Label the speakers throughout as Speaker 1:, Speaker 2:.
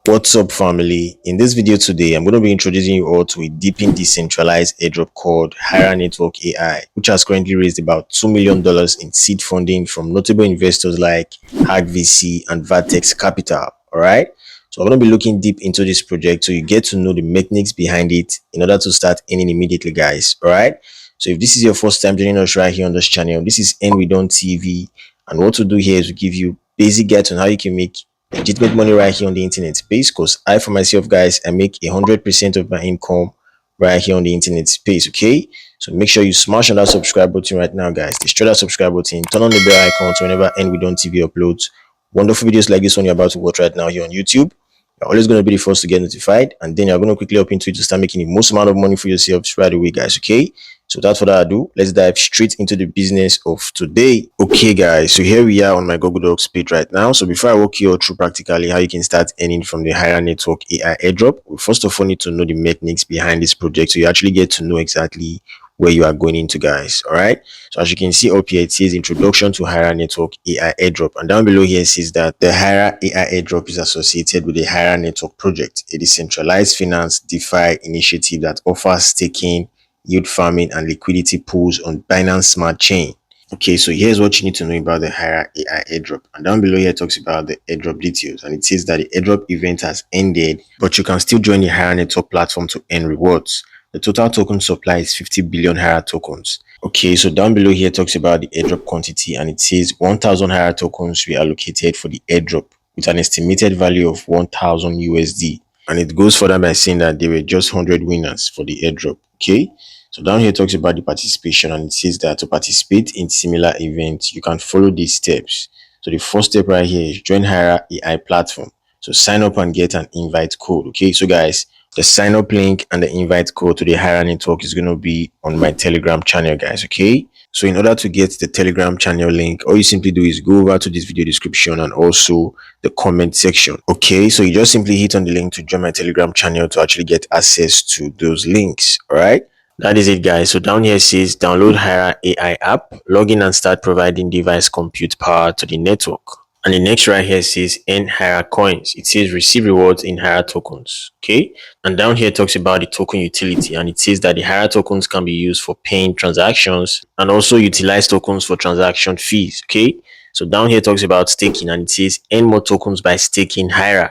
Speaker 1: What's up, family? In this video today, I'm going to be introducing you all to a deepin decentralized airdrop called Hyra Network AI, which has currently raised about $2 million in seed funding from notable investors like Hack VC and Vertex Capital. All right. So I'm going to be looking deep into this project so you get to know the mechanics behind it in order to start earning immediately, guys. All right. So if this is your first time joining us right here on this channel, this is N We Don't TV, and what we do here is we give you basic guides on how you can make legitimate money right here on the internet space. Because I for myself, guys, I make 100% of my income right here on the internet space. Okay, so make sure you smash on that subscribe button right now, guys. Destroy that subscribe button, turn on the bell icon so whenever N We Don't TV uploads wonderful videos like this one you're about to watch right now here on YouTube, you're always going to be the first to get notified, and then you're going to quickly up into it to start making the most amount of money for yourself right away, guys. Okay, so without further ado, let's dive straight into the business of today. Okay, guys, so here we are on my Google Docs page right now. So before I walk you all through practically how you can start earning from the Hyra Network AI airdrop, we first of all need to know the mechanics behind this project, so you actually get to know exactly where you are going into, guys. All right, so as you can see up here, it says introduction to Hyra Network AI airdrop, and down below here it says that the Hyra AI airdrop is associated with the Hyra Network project, a decentralized finance DeFi initiative that offers staking, yield farming, and liquidity pools on Binance Smart Chain. Okay, so here's what you need to know about the Hyra AI airdrop. And down below here it talks about the airdrop details. And it says that the airdrop event has ended, but you can still join the Hyra Network platform to earn rewards. The total token supply is 50 billion Hyra tokens. Okay, so down below here talks about the airdrop quantity, and it says 1,000 Hyra tokens were allocated for the airdrop with an estimated value of 1,000 USD. And it goes further by saying that there were just 100 winners for the airdrop. Okay, so down here it talks about the participation, and it says that to participate in similar events, you can follow these steps. So the first step right here is join Hyra AI platform. So sign up and get an invite code. Okay, so guys, the sign up link and the invite code to the Hyra network is going to be on my Telegram channel, guys. Okay, so in order to get the Telegram channel link, all you simply do is go over to this video description and also the comment section. Okay, so you just simply hit on the link to join my Telegram channel to actually get access to those links. All right, that is it, guys. So down here it says download Hyra AI app, log in and start providing device compute power to the network. And the next right here says earn Hyra coins. It says receive rewards in Hyra tokens. Okay, and down here it talks about the token utility, and it says that the Hyra tokens can be used for paying transactions and also utilize tokens for transaction fees. Okay, so down here it talks about staking, and it says earn more tokens by staking Hyra.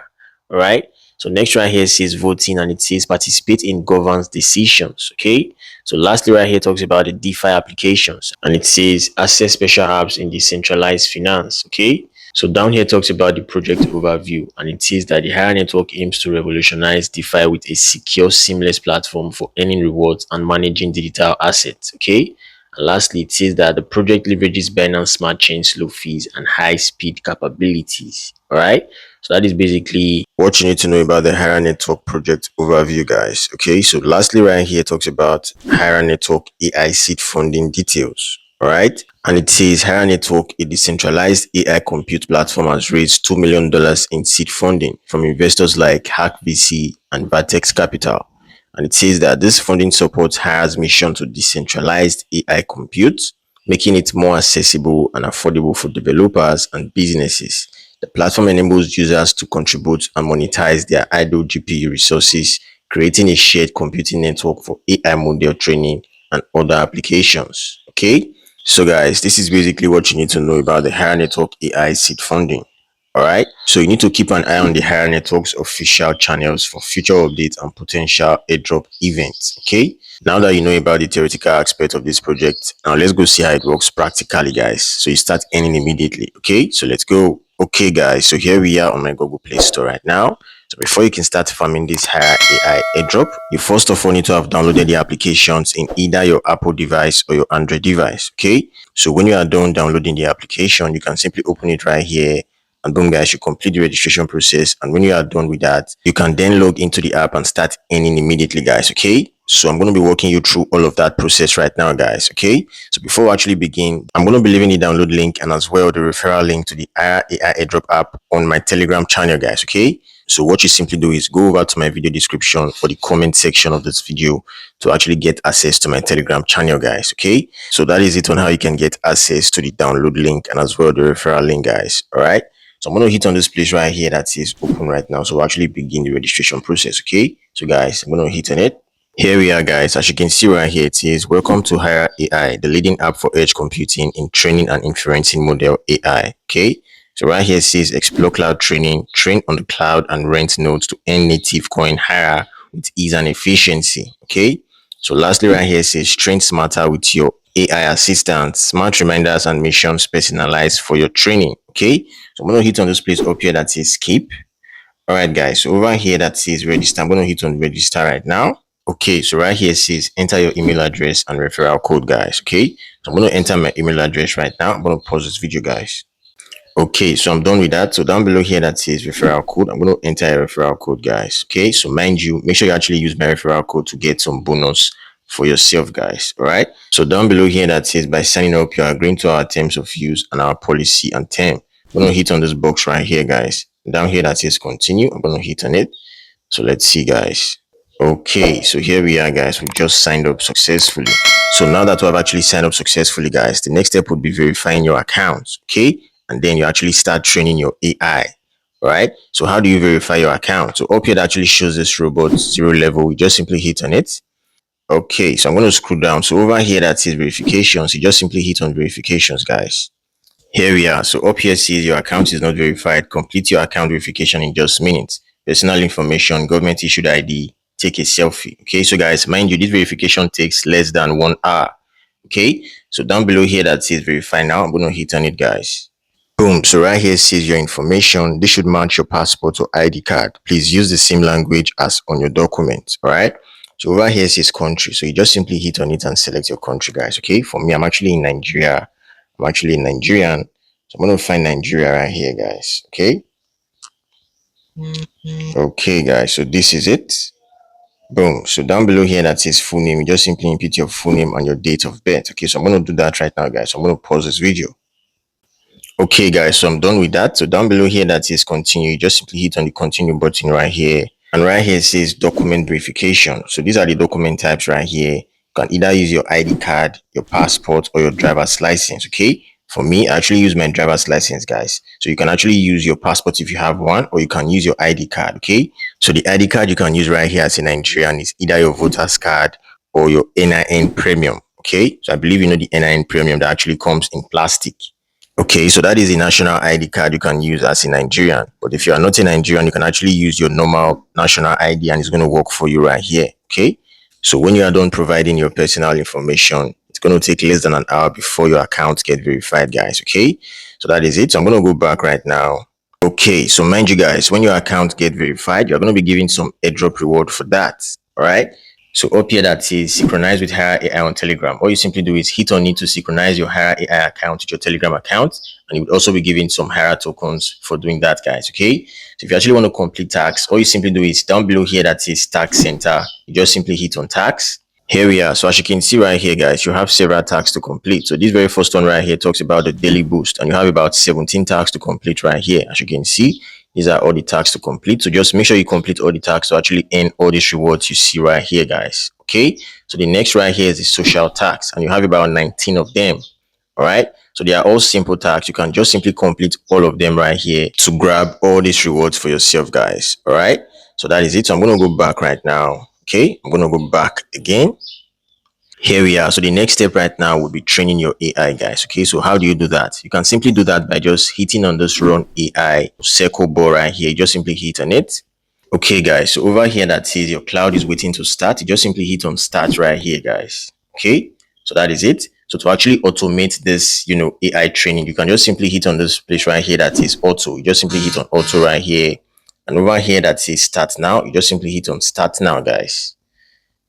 Speaker 1: All right, so next right here says voting, and it says participate in governance decisions. Okay, so lastly right here talks about the DeFi applications, and it says access special apps in decentralized finance. Okay, so down here talks about the project overview, and it says that the Hyra network aims to revolutionize DeFi with a secure, seamless platform for earning rewards and managing digital assets. Okay, and lastly, it says that the project leverages Binance Smart Chain slow fees and high speed capabilities. All right, so that is basically what you need to know about the Hyra network project overview, guys. Okay, so lastly right here talks about Hyra network AI seed funding details. All right, and it says Hyra Network, a decentralized AI compute platform, has raised $2 million in seed funding from investors like Hack VC and Vertex Capital. And it says that this funding supports Hyra's mission to decentralize AI compute, making it more accessible and affordable for developers and businesses. The platform enables users to contribute and monetize their idle GPU resources, creating a shared computing network for AI model training and other applications. Okay, so guys, this is basically what you need to know about the Hyra Network AI seed funding. All right, so you need to keep an eye on the Hyra Network's official channels for future updates and potential airdrop events. Okay, now that you know about the theoretical aspect of this project, now let's go see how it works practically, guys, so you start earning immediately. Okay, so let's go. Okay, guys, so here we are on my Google Play Store right now. So before you can start farming this Hyra AI airdrop, you first of all need to have downloaded the applications in either your Apple device or your Android device. Okay, so when you are done downloading the application, you can simply open it right here, and boom, guys, you complete the registration process. And when you are done with that, you can then log into the app and start earning immediately, guys. Okay, so I'm going to be walking you through all of that process right now, guys. Okay, so before we actually begin, I'm going to be leaving the download link and as well the referral link to the Hyra AI airdrop app on my Telegram channel, guys. Okay, so what you simply do is go over to my video description or the comment section of this video to actually get access to my Telegram channel, guys. Okay, so that is it on how you can get access to the download link and as well the referral link, guys. All right, So I'm going to hit on this place right here that is open right now. So we'll actually begin the registration process. Okay, so guys, I'm going to hit on it. Here we are, guys. As you can see right here, it says welcome to Hyra AI, the leading app for edge computing in training and inferencing model AI. Okay, so right here it says explore cloud training, train on the cloud and rent nodes to earn native coin Hyra with ease and efficiency. Okay, so lastly right here it says train smarter with your AI assistant, smart reminders and missions personalized for your training. Okay, so I'm going to hit on this place up here that says skip. All right, guys, so over here that says register, I'm going to hit on register right now. Okay, so right here it says enter your email address and referral code, guys. Okay, so I'm going to enter my email address right now. I'm going to pause this video, guys. Okay, so I'm done with that. So down below here that says referral code, I'm going to enter a referral code, guys. Okay, so mind you, make sure you actually use my referral code to get some bonus for yourself, guys. All right, so down below here that says by signing up you are agreeing to our terms of use and our policy and term. I'm going to hit on this box right here, guys. Down here that says continue, I'm going to hit on it. So let's see, guys. Okay, so here we are, guys. We just signed up successfully. So now that we have actually signed up successfully, guys, the next step would be verifying your account. Okay, and then you actually start training your AI. All right, so how do you verify your account? So up here that actually shows this robot 0 level. We just simply hit on it. Okay, so I'm going to scroll down. So over here that says verifications, you just simply hit on verifications, guys. Here we are. So up here says your account is not verified. Complete your account verification in just minutes. Personal information, government issued ID, take a selfie. Okay, so guys, mind you, this verification takes less than 1 hour. Okay, so down below here that says verify now, I'm going to hit on it, guys. Boom. So right here says your information. This should match your passport or ID card. Please use the same language as on your document. All right. So over here says country. So you just simply hit on it and select your country, guys. Okay. For me, I'm actually in Nigeria. I'm actually Nigerian. So I'm going to find Nigeria right here, guys. Okay. Okay, guys. So this is it. Boom. So down below here that says full name, you just simply input your full name and your date of birth. Okay. So I'm going to do that right now, guys. So I'm going to pause this video. Okay, guys, so I'm done with that. So down below here that says continue, you just simply hit on the continue button right here. And right here it says document verification. So these are the document types right here. You can either use your ID card, your passport, or your driver's license. Okay, for me, I actually use my driver's license, guys. So you can actually use your passport if you have one, or you can use your ID card. Okay, so the ID card you can use right here as a Nigerian is either your voter's card or your NIN premium. Okay, so I believe you know the NIN premium that actually comes in plastic. Okay, so that is a national ID card you can use as a Nigerian. But if you are not a Nigerian, you can actually use your normal national ID and it's going to work for you right here. Okay, so when you are done providing your personal information, it's going to take less than an hour before your account get verified, guys. Okay, so that is it. So I'm going to go back right now. Okay, so mind you guys, when your account get verified, you're going to be given some airdrop reward for that. All right. So up here that says synchronize with Hyra AI on Telegram. All you simply do is hit on it to synchronize your Hyra AI account with your Telegram account. And you would also be given some Hyra tokens for doing that, guys. Okay. So if you actually want to complete tax, all you simply do is down below here that says tax center. You just simply hit on tax. Here we are. So as you can see right here, guys, you have several tasks to complete. So this very first one right here talks about the daily boost, and you have about 17 tasks to complete right here. As you can see, these are all the tasks to complete. So just make sure you complete all the tasks to actually earn all these rewards you see right here, guys. Okay. So the next right here is the social tax, and you have about 19 of them. All right. So they are all simple tasks. You can just simply complete all of them right here to grab all these rewards for yourself, guys. All right. So that is it. So I'm going to go back right now. Okay, I'm going to go back again. Here we are. So the next step right now would be training your AI, guys. Okay, so how do you do that? You can simply do that by just hitting on this run AI circle bar right here. You just simply hit on it. Okay, guys, so over here that says your cloud is waiting to start. You just simply hit on start right here, guys. Okay, so that is it. So to actually automate this, AI training, you can just simply hit on this place right here that says auto. You just simply hit on auto right here. And over here that says start now, you just simply hit on start now, guys.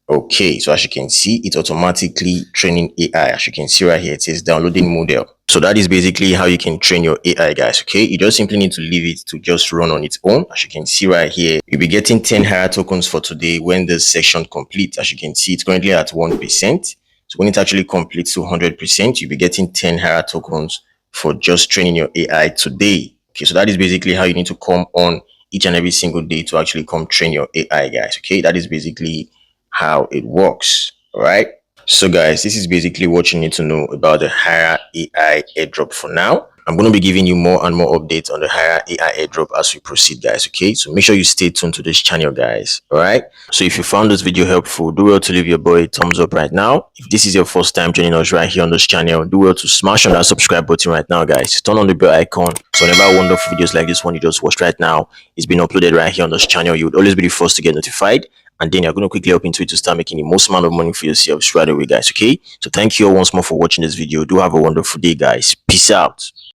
Speaker 1: Okay, so as you can see, it's automatically training AI. As you can see right here, it says downloading model. So that is basically how you can train your AI, guys. Okay, you just simply need to leave it to just run on its own. As you can see right here, you'll be getting 10 Hyra tokens for today when this section completes. As you can see, it's currently at 1%. So when it actually completes to 100%, you'll be getting 10 Hyra tokens for just training your AI today. Okay, so that is basically how you need to come on each and every single day to actually come train your AI, guys. Okay, that is basically how it works. All right, so guys, this is basically what you need to know about the Hyra AI airdrop for now. I'm going to be giving you more and more updates on the Hyra AI airdrop as we proceed, guys. Okay, so make sure you stay tuned to this channel, guys. All right, so if you found this video helpful, do well to leave your boy a thumbs up right now. If this is your first time joining us right here on this channel, do well to smash on that subscribe button right now, guys. Turn on the bell icon so whenever wonderful videos like this one you just watched right now is being uploaded right here on this channel, you would always be the first to get notified. And then you're going to quickly hop into it to start making the most amount of money for yourselves right away, guys. Okay, so thank you all once more for watching this video. Do have a wonderful day, guys. Peace out.